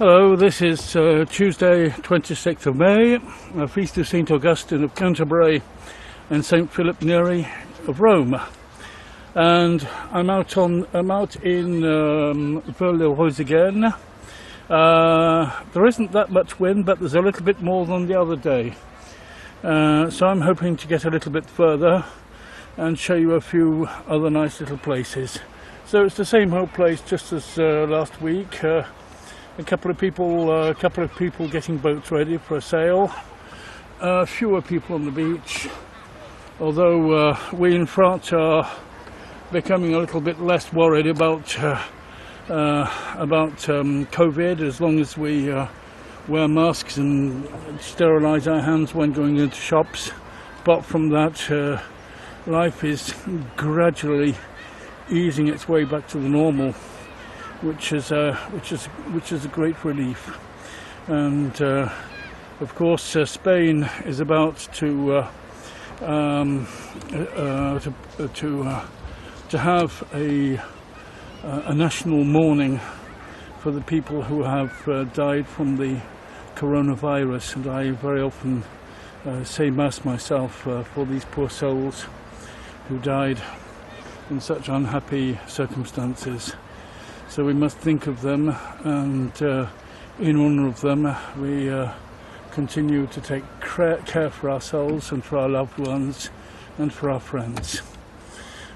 Hello, this is Tuesday 26th of May, Feast of St. Augustine of Canterbury and St. Philip Neri of Rome. And I'm out in Veules again. There isn't that much wind, but there's a little bit more than the other day. So I'm hoping to get a little bit further and show you a few other nice little places. So it's the same old place just as last week. A couple of people getting boats ready for a sail. Fewer people on the beach, although we in France are becoming a little bit less worried about COVID, as long as we wear masks and sterilise our hands when going into shops. Apart from that, life is gradually easing its way back to the normal, which is a great relief. And of course, Spain is about to have a national mourning for the people who have died from the coronavirus, and I very often say mass myself for these poor souls who died in such unhappy circumstances. So we must think of them, and in honour of them we continue to take care for ourselves and for our loved ones and for our friends.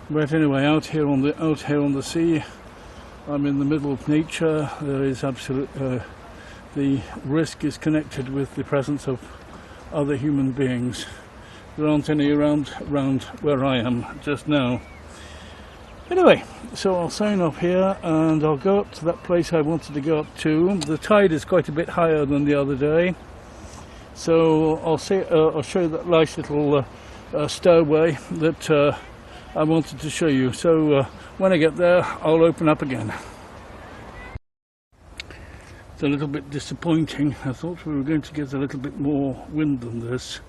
But anyway, out here on the sea, I'm in the middle of nature. There is the risk is connected with the presence of other human beings. There aren't any around where I am just now. Anyway, so I'll sign off here and I'll go up to that place I wanted to go up to. The tide is quite a bit higher than the other day, so I'll show you that nice little stairway that I wanted to show you. So when I get there, I'll open up again. It's a little bit disappointing. I thought we were going to get a little bit more wind than this.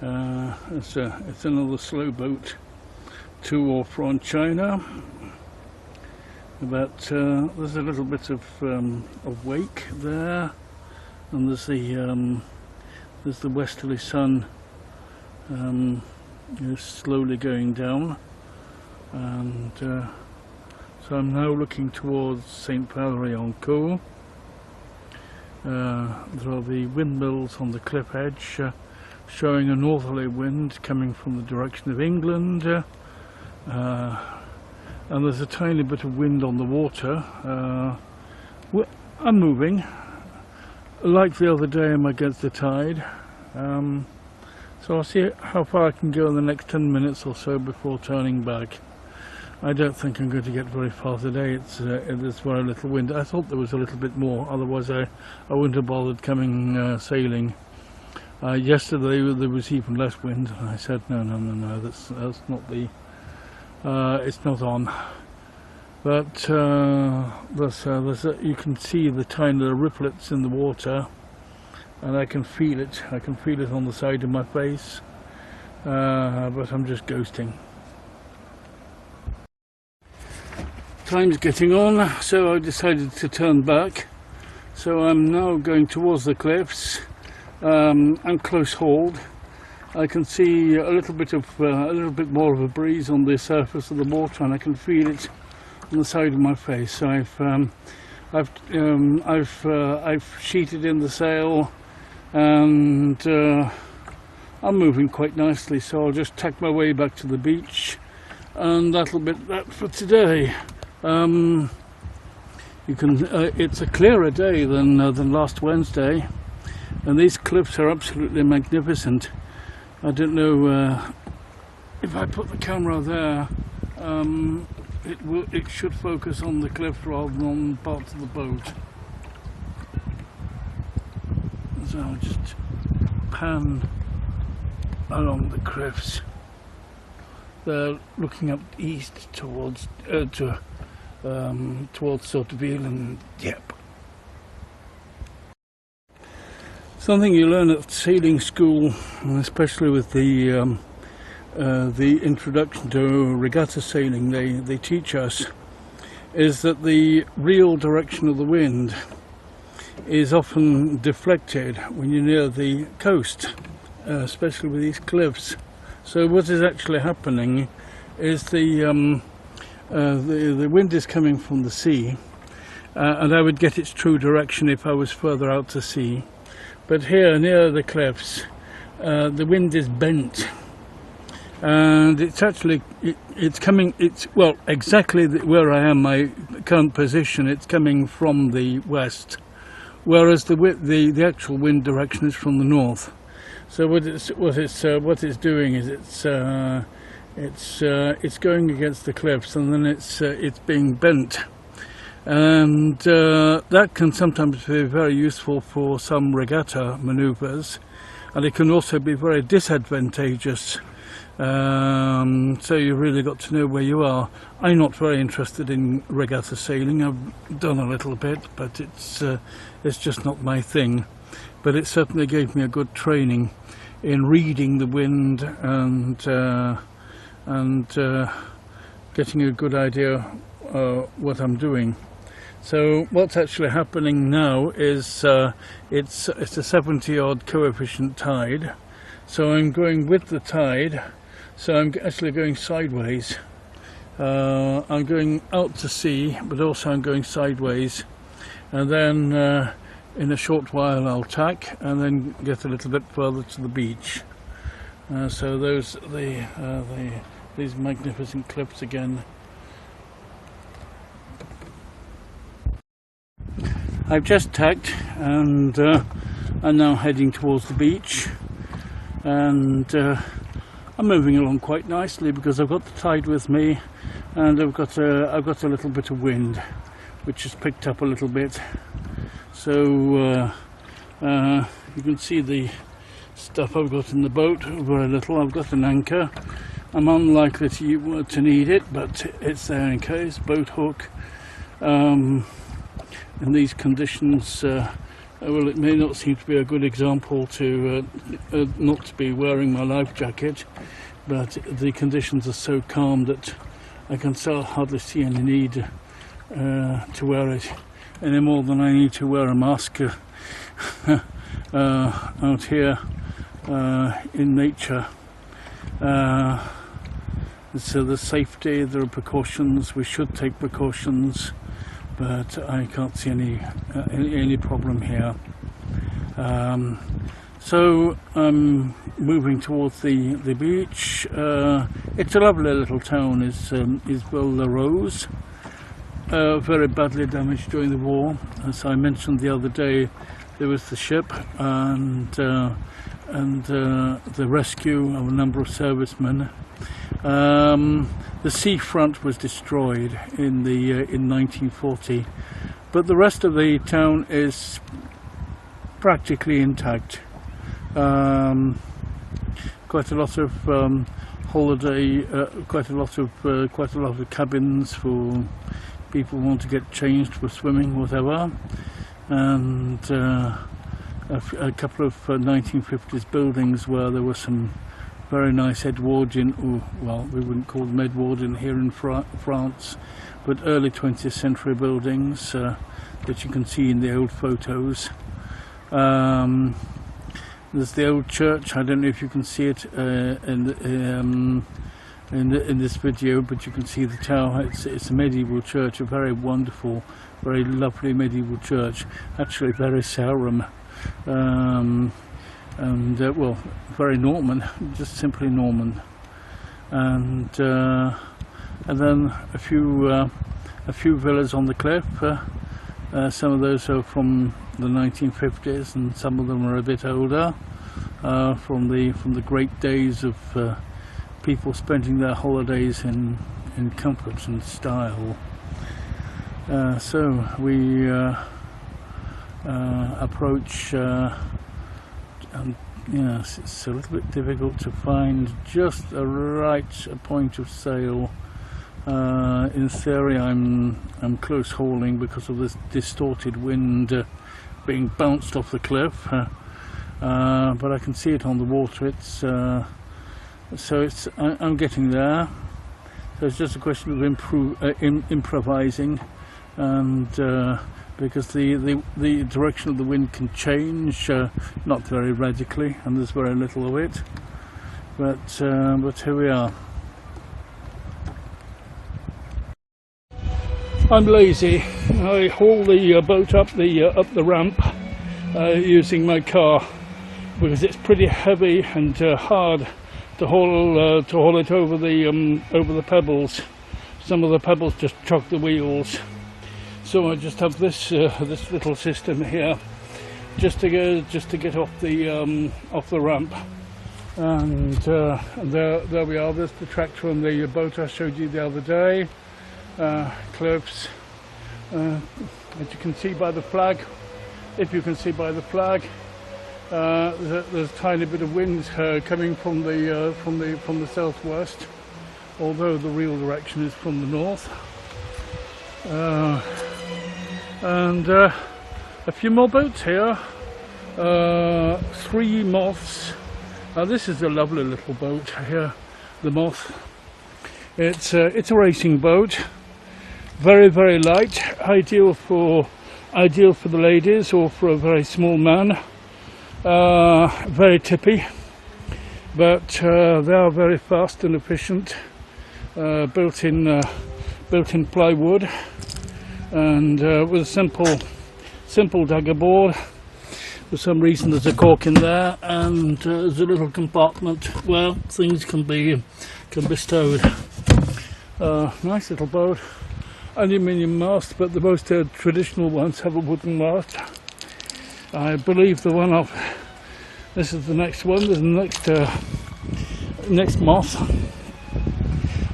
It's another slow boat to or from China, but there's a little bit of wake there, and there's the westerly sun slowly going down, and so I'm now looking towards St. Valery-en-Caux. There are the windmills on the cliff edge showing a northerly wind coming from the direction of England. And there's a tiny bit of wind on the water. I'm moving, like the other day I'm against the tide, so I'll see how far I can go in the next 10 minutes or so before turning back. I don't think I'm going to get very far today. There's very little wind. I thought there was a little bit more, otherwise I wouldn't have bothered coming sailing. Yesterday there was even less wind, and I said no, that's not the it's not on. But you can see the tiny little ripplets in the water, and I can feel it. I can feel it on the side of my face, but I'm just ghosting. Time's getting on, so I decided to turn back. So I'm now going towards the cliffs. I'm close hauled. I can see a little bit more of a breeze on the surface of the water, and I can feel it on the side of my face. So I've sheeted in the sail, and I'm moving quite nicely. So I'll just tack my way back to the beach, and that'll be that for today. It's a clearer day than last Wednesday, and these cliffs are absolutely magnificent. I don't know if I put the camera there, it should focus on the cliff rather than on parts of the boat. So I'll just pan along the cliffs. They're looking up east towards Veules and Dieppe. Something you learn at sailing school, especially with the introduction to regatta sailing, they teach us, is that the real direction of the wind is often deflected when you're near the coast, especially with these cliffs. So what is actually happening is the wind is coming from the sea, and I would get its true direction if I was further out to sea. But here near the cliffs, the wind is bent, and it's actually well, exactly where I am, my current position. It's coming from the west, whereas the actual wind direction is from the north. So what it's doing is it's going against the cliffs, and then it's being bent, and that can sometimes be very useful for some regatta manoeuvres, and it can also be very disadvantageous. So you really got to know where you are. I'm not very interested in regatta sailing. I've done a little bit, but it's just not my thing. But it certainly gave me a good training in reading the wind and getting a good idea what I'm doing. So what's actually happening now is it's a 70-odd coefficient tide. So I'm going with the tide. So I'm actually going sideways. I'm going out to sea, but also I'm going sideways. And then in a short while I'll tack and then get a little bit further to the beach. So these magnificent cliffs again. I've just tacked, and I'm now heading towards the beach, and I'm moving along quite nicely because I've got the tide with me, and I've got a little bit of wind, which has picked up a little bit. So you can see the stuff I've got in the boat, very little. I've got an anchor. I'm unlikely to need it, but it's there in case. Boat hook. In these conditions, well, it may not seem to be a good example to not to be wearing my life jacket, but the conditions are so calm that I can hardly see any need to wear it any more than I need to wear a mask out here in nature. So the safety, there are precautions. We should take precautions, but I can't see any problem here. So I'm moving towards the beach. It's a lovely little town. Is Veules. Very badly damaged during the war. As I mentioned the other day, there was the ship and the rescue of a number of servicemen. The seafront was destroyed in 1940, but the rest of the town is practically intact. Quite a lot of holiday, quite a lot of cabins for people who want to get changed for swimming, whatever, and a couple of 1950s buildings where there were some very nice Edwardian, well, we wouldn't call them Edwardian here in France, but early 20th century buildings that you can see in the old photos. There's the old church. I don't know if you can see it in this video, but you can see the tower. It's a medieval church, a very wonderful, very lovely medieval church, actually very Saurum. And well, very Norman, just simply Norman, and then a few villas on the cliff. Some of those are from the 1950s, and some of them are a bit older, from the great days of people spending their holidays in comfort and style. So we approach. And yes, it's a little bit difficult to find just the right point of sail. In theory, I'm close hauling because of this distorted wind being bounced off the cliff, but I can see it on the water. I'm getting there. So it's just a question of improvising and because the direction of the wind can change, not very radically, and there's very little of it. But here we are. I'm lazy. I haul the boat up the ramp using my car, because it's pretty heavy and hard to haul it over the pebbles. Some of the pebbles just chock the wheels. So I just have this this little system here, just to get off the ramp. And there we are. There's the tractor on the boat I showed you the other day. Cliffs, as you can see by the flag. If you can see by the flag, there's a tiny bit of wind coming from the southwest, although the real direction is from the north. And a few more boats here. 3 moths. This is a lovely little boat here, the Moth. It's a racing boat, very, very light, ideal for the ladies or for a very small man. Very tippy, but they are very fast and efficient. Built in plywood, and with a simple dagger board. For some reason there's a cork in there, and there's a little compartment where things can be stowed. Nice little boat, aluminium mast, but the most traditional ones have a wooden mast. I believe the one up, this is the next one, there's the next moth,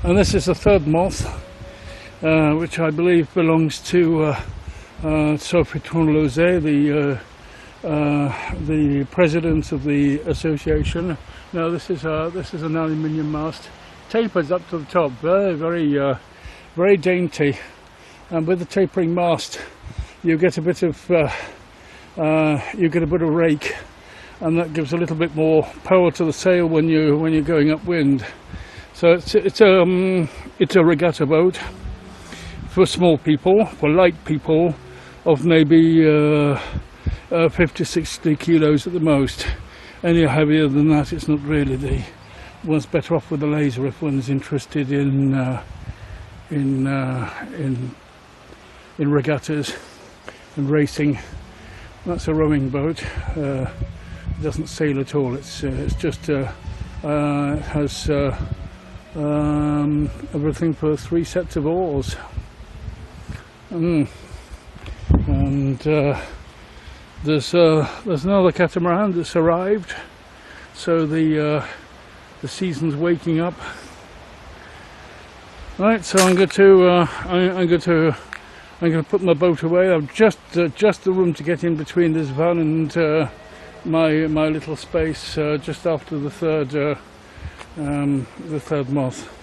and this is the third moth, which I believe belongs to Sophie Tourneloze, the president of the association. Now this is an aluminium mast, tapers up to the top, very, very, very dainty, and with the tapering mast you get a bit of rake, and that gives a little bit more power to the sail when you're going upwind. So it's a regatta boat for small people, for light people of maybe 50-60 kilos at the most. Any heavier than that, it's not really the. One's better off with a laser if one's interested in regattas and racing. That's a rowing boat. It doesn't sail at all. It's just it has everything for 3 sets of oars. And there's another catamaran that's arrived, so the season's waking up. Right, so I'm going to put my boat away. I've just the room to get in between this van and my little space, just after the third moth.